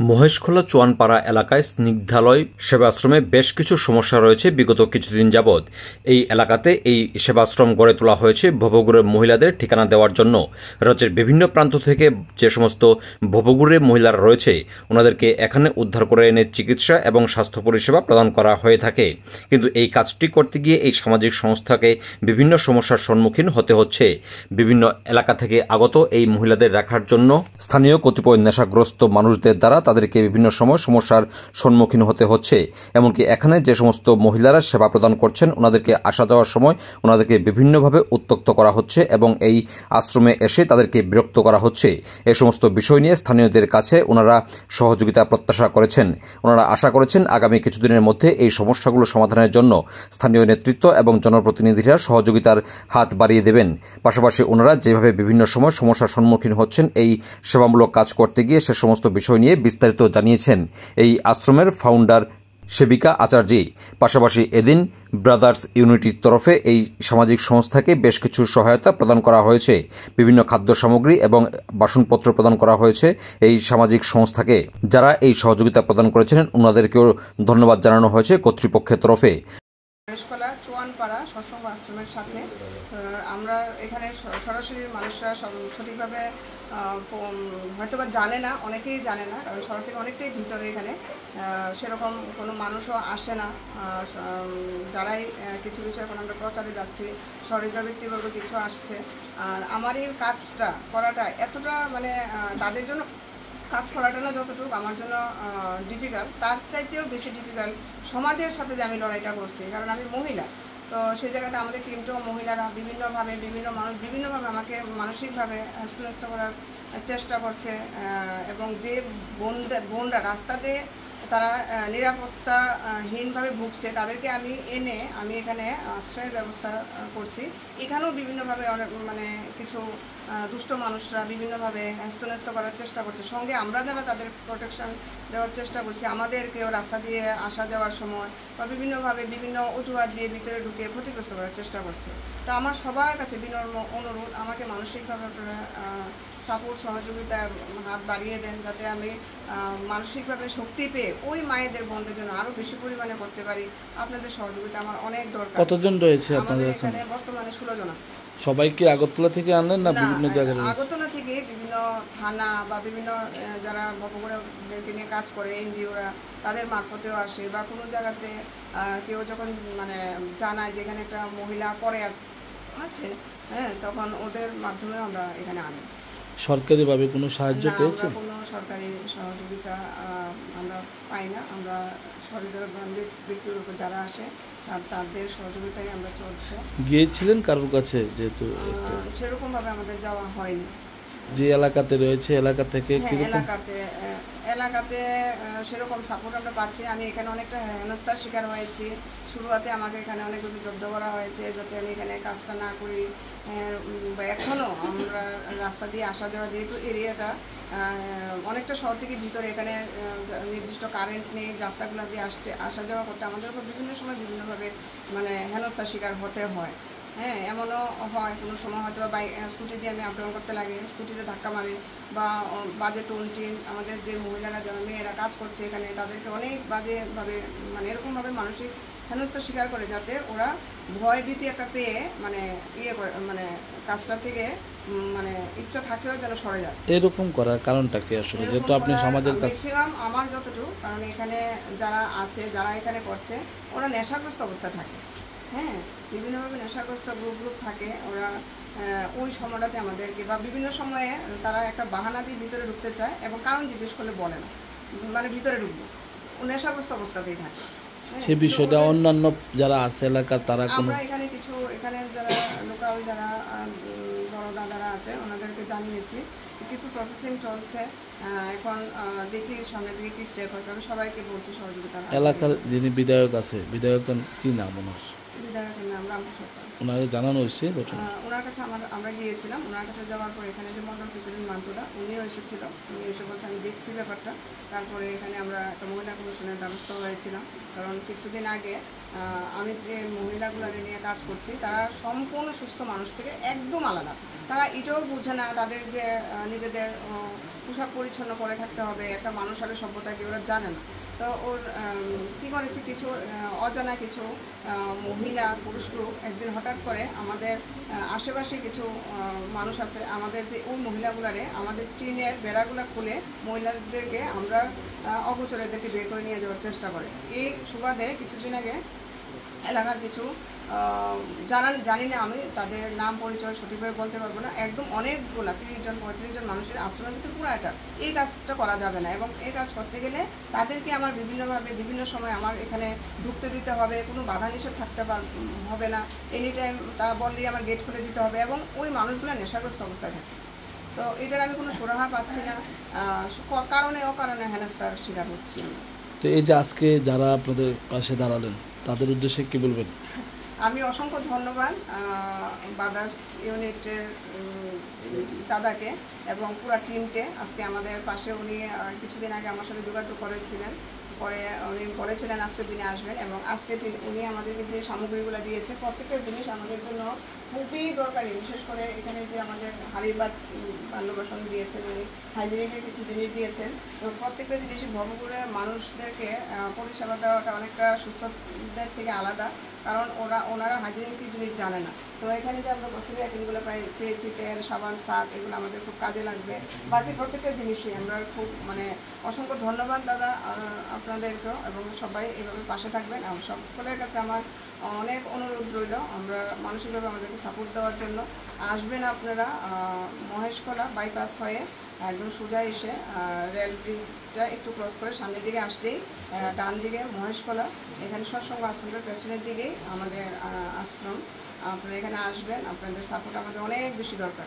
মহেশখোলা চুয়ানপাড়া এলাকায় স্নিগ্ধালয় সেবাশ্রমে বেশ কিছু সমস্যা রয়েছে বিগত কিছুদিন যাবৎ। এই এলাকাতে এই সেবাশ্রম গড়ে তোলা হয়েছে ভবঘুরে মহিলাদের ঠিকানা দেওয়ার জন্য। রাজ্যের বিভিন্ন প্রান্ত থেকে যে সমস্ত ভবঘুরে মহিলারা রয়েছে ওনাদেরকে এখানে উদ্ধার করে এনে চিকিৎসা এবং স্বাস্থ্য পরিষেবা প্রদান করা হয়ে থাকে। কিন্তু এই কাজটি করতে গিয়ে এই সামাজিক সংস্থাকে বিভিন্ন সমস্যার সম্মুখীন হতে হচ্ছে। বিভিন্ন এলাকা থেকে আগত এই মহিলাদের রাখার জন্য স্থানীয় কতিপয় নেশাগ্রস্ত মানুষদের দ্বারা তাদেরকে বিভিন্ন সময় সমস্যার সম্মুখীন হতে হচ্ছে। এমনকি এখানে যে সমস্ত মহিলারা সেবা প্রদান করছেন ওনাদেরকে আসা যাওয়ার সময় ওনাদেরকে বিভিন্নভাবে উত্ত্যক্ত করা হচ্ছে এবং এই আশ্রমে এসে তাদেরকে বিরক্ত করা হচ্ছে। এই সমস্ত বিষয় নিয়ে স্থানীয়দের কাছে ওনারা সহযোগিতা প্রত্যাশা করেছেন। ওনারা আশা করেছেন আগামী কিছুদিনের মধ্যে এই সমস্যাগুলো সমাধানের জন্য স্থানীয় নেতৃত্ব এবং জনপ্রতিনিধিরা সহযোগিতার হাত বাড়িয়ে দেবেন। পাশাপাশি ওনারা যেভাবে বিভিন্ন সময় সমস্যার সম্মুখীন হচ্ছেন এই সেবামূলক কাজ করতে গিয়ে সে সমস্ত বিষয় নিয়ে বিস্তারিত জানিয়েছেন এই আশ্রমের ফাউন্ডার সেবিকা আচার্যী। পাশাপাশি এদিন ব্রাদার্স ইউনিটির তরফে এই সামাজিক সংস্থাকে বেশ কিছু সহায়তা প্রদান করা হয়েছে। বিভিন্ন খাদ্য সামগ্রী এবং বাসনপত্র প্রদান করা হয়েছে এই সামাজিক সংস্থাকে। যারা এই সহযোগিতা প্রদান করেছেন ওনাদেরকেও ধন্যবাদ জানানো হয়েছে কর্তৃপক্ষের তরফে। মহেশখোলা চুয়ানপাড়া সৎসঙ্গ আশ্রমের সাথে আমরা এখানে সরাসরি মানুষরা সঠিকভাবে হয়তোবা জানে না, অনেকেই জানে না, কারণ শহর থেকে অনেকটাই ভিতরে এখানে সেরকম কোনো মানুষও আসে না। যারাই কিছু কিছু এখন আমরা প্রচারে যাচ্ছি, সরকার ব্যক্তিবর্গ কিছু আসছে। আর আমার এই কাজটা করাটা এতটা মানে তাদের জন্য কাজ করাটা না যতটুকু আমার জন্য ডিফিকাল্ট, তার চাইতেও বেশি ডিফিকাল্ট সমাজের সাথে যে আমি লড়াইটা করছি, কারণ আমি মহিলা। তো সেই জায়গাতে আমাদের টিমটাও মহিলারা বিভিন্নভাবে বিভিন্ন মানুষ বিভিন্নভাবে আমাকে মানসিকভাবে ন্যস্ত করার চেষ্টা করছে। এবং যে বোনরা রাস্তাতে তারা নিরাপত্তাহীনভাবে ভুগছে তাদেরকে আমি এনে আমি এখানে আশ্রয়ের ব্যবস্থা করছি। এখানেও বিভিন্নভাবে অনেক মানে কিছু দুষ্ট মানুষরা বিভিন্নভাবে হ্যস্ত করার চেষ্টা করছে। সঙ্গে আমরা যারা তাদের প্রোটেকশন দেওয়ার চেষ্টা করছি, আমাদেরকেও রাস্তা দিয়ে আসা যাওয়ার সময় বা বিভিন্নভাবে বিভিন্ন অজুহাত দিয়ে ভিতরে ঢুকে ক্ষতিগ্রস্ত করার চেষ্টা করছে। তো আমার সবার কাছে বিনম্র অনুরোধ, আমাকে মানসিকভাবে আপনারা সাপোর্ট সহযোগিতার হাত বাড়িয়ে দেন, যাতে আমি মানসিকভাবে শক্তি পেয়ে ওই মায়েদের বন্ধের জন্য আরও বেশি পরিমাণে করতে পারি। আপনাদের সহযোগিতা আমার অনেক দরকার। কতজন রয়েছে আপনাদের এখানে? বর্তমানে 16 জন আছে। সবাইকে আগরতলা থেকে আনলেন না বিভিন্ন জায়গায়? আগরতলা থেকে বিভিন্ন থানা বা বিভিন্ন যারা ভবঘুরেদেরকে নিয়ে কাজ করে এনজিওরা তাদের মারফতেও আসে, বা কোনো জায়গাতে কেউ যখন মানে জানায় যে এখানে একটা মহিলা পরে আছে, হ্যাঁ, তখন ওদের মাধ্যমে আমরা এখানে আনি। সরকারিভাবে কোনো সাহায্য পেয়েছেন? কোনো সরকারি সহযোগিতা আমরা পাই না। আমরা সরকারি ব্যক্তির উপর যারা আসে তাদের সহযোগিতায় আমরা চলছে। গিয়েছিলেন কারোর কাছে? যেহেতু সেরকমভাবে আমাদের যাওয়া হয়নি। যে এলাকাতে রয়েছে এলাকা থেকে এলাকাতে সেরকম সাপোর্ট আমরা পাচ্ছি। আমি এখানে অনেকটা হেনস্থার শিকার হয়েছি। শুরুতে আমাকে এখানে অনেকভাবে জব্দ করা হয়েছে যাতে আমি এখানে কাজটা না করি। এখনও আমরা রাস্তা দিয়ে আসা যাওয়া, যেহেতু এরিয়াটা অনেকটা শহর থেকে ভিতরে, এখানে নির্দিষ্ট কারেন্ট নেই, রাস্তাগুলো দিয়ে আসা যাওয়া করতে আমাদের উপর বিভিন্ন সময় বিভিন্নভাবে মানে হেনস্থার শিকার হতে হয়। হ্যাঁ, এমনও হয় কোনো সময় হয়তো বা স্কুটি দিয়ে আমি আপ ডাউন করতে লাগে, স্কুটিতে ধাক্কা মারে বা বাজে টোনটিন। আমাদের যে মহিলারা যারা মেয়েরা কাজ করছে এখানে তাদেরকে অনেক বাজেভাবে মানে এরকমভাবে মানসিক হেনস্থার শিকার করে, যাতে ওরা ভয় ভীতি একটা পেয়ে মানে করে মানে কাজটা থেকে মানে ইচ্ছা থাকলেও যেন সরে যায়। এরকম করার কারণটা কি আসলে? যেহেতু আপনি সমাজের কাছে ম্যাক্সিমাম আমার যতটুকু, কারণ এখানে যারা আছে যারা এখানে করছে ওরা নেশাগ্রস্ত অবস্থা থাকে। হ্যাঁ, বিভিন্নভাবে নেশাগ্রস্ত গ্রুপ থাকে। ওরা ওই সময়টাতে আমাদেরকে বা বিভিন্ন সময়ে তারা একটা বাহানা দিয়ে ভিতরে ঢুকতে চায় এবং কারণ জিজ্ঞেস করলে বলে না, মানে ভিতরে ঢুকবো, নেশাগ্রস্ত অবস্থাতেই থাকে। সে বিষয়টা অন্যান্য যারা আছে এলাকার তারা আমরা এখানে কিছু এখানে যারা লোকাল যারা বড় দাদারা আছে ওনাদেরকে জানিয়েছি, কিছু প্রসেসিং চলছে। এখন দেখি সামনের দিকে কি স্টেপ হচ্ছে। আমি সবাইকে বলছি সহযোগিতা। এলাকার যিনি বিধায়ক আছে, বিধায়কের কি নাম? বিধায়কের নাম রামপ্রসাদ। ওনাকে জানানো হয়েছে? ওনার কাছে আমরা গিয়েছিলাম। ওনার কাছে যাওয়ার পর এখানে যে মন্ডল প্রেসিডেন্ট মান্তুরা উনিও এসেছিল। উনি এসে বলছে আমি দেখছি ব্যাপারটা। তারপরে এখানে আমরা একটা মহিলা কমিশনের দ্বারস্থ হয়েছিলাম, কারণ কিছুদিন আগে আমি যে মহিলাগুলো নিয়ে কাজ করছি তারা সম্পূর্ণ সুস্থ মানুষ থেকে একদম আলাদা। তারা এটাও বুঝে না তাদের যে নিজেদের পোশাক পরিচ্ছন্ন পরে থাকতে হবে, একটা মানুষ হলে সভ্যতাকে ওরা জানে না। তো ওর কী করেছে, কিছু অজানা কিছু মহিলা পুরুষ লোক একদিন হঠাৎ করে আমাদের আশেপাশে কিছু মানুষ আছে, আমাদের যে ওই মহিলাগুলারে আমাদের টিনের বেড়াগুলো খুলে মহিলাদেরকে আমরা অগোচরেদেরকে বের করে নিয়ে যাওয়ার চেষ্টা করে। এই সুবাদে কিছুদিন আগে এলাকার কিছু জানি না, আমি তাদের নাম পরিচয় সঠিকভাবে বলতে পারবো না, একদম অনেকগুলো 30 জন 35 জন মানুষের আশ্রমের ভিতরে পুরো এটা এই কাজটা করা যাবে না। এবং এই কাজ করতে গেলে তাদেরকে আমার বিভিন্নভাবে বিভিন্ন সময় আমার এখানে ঢুকতে দিতে হবে, কোনো বাধা নিষেধ থাকতে হবে না, এনি টাইম তা বললেই আমার গেট খুলে দিতে হবে, এবং ওই মানুষগুলো নেশাগ্রস্ত অবস্থায় থাকে। তো এটার আমি কোনো সুরাহা পাচ্ছি না, কারণে অকারণে হেনস্থার শিকার হচ্ছি। তো এই যে আজকে যারা আপনাদের পাশে দাঁড়ালেন তাদের উদ্দেশ্যে কি বলবেন? আমি অসংখ্য ধন্যবাদ বাদার্স ইউনিটের দাদাকে এবং পুরো টিমকে। আজকে আমাদের পাশে উনি কিছুদিন আগে আমার সাথে যোগাযোগ করেছিলেন, পরে উনি বলেছিলেন আজকের দিনে আসবেন, এবং আজকে উনি আমাদেরকে যে সামগ্রীগুলো দিয়েছে প্রত্যেকটা জিনিস আমাদের জন্য খুবই দরকারি। বিশেষ করে এখানে যে আমাদের হাড়িবাদ বাল্যবাসন দিয়েছেন, উনি হাইজেনিকের কিছু জিনিস দিয়েছেন। তো প্রত্যেকটা জিনিসই ভবঘুরে মানুষদেরকে পরিষেবা দেওয়াটা অনেকটা সুস্থদের থেকে আলাদা, কারণ ওনারা হাইজেনিক জিনিস জানে না। তো এখানে যে আমরা গ্রোসারি আইটেমগুলো পেয়েছি, তেল, সাবান, সার্ফ, এগুলো আমাদের খুব কাজে লাগবে। বাকি প্রত্যেকটা জিনিসই আমরা খুব অসংখ্য ধন্যবাদ দাদা আপনাদেরকেও, এবং সবাই এভাবে পাশে থাকবেন। সকলের কাছে আমার অনেক অনুরোধ রইল, আমরা মানসিকভাবে আমাদেরকে সাপোর্ট দেওয়ার জন্য আসবেন আপনারা। মহেশখোলা বাইপাস হয়ে একদম সোজা এসে রেল ব্রিজটা একটু ক্রস করে সামনের দিকে আসলেই ডান দিকে মহেশখোলা, এখানে সৎসঙ্গ আশ্রমের পেছনের দিকেই আমাদের আশ্রম। আপনারা এখানে আসবেন, আপনাদের সাপোর্ট আমাদের অনেক বেশি দরকার।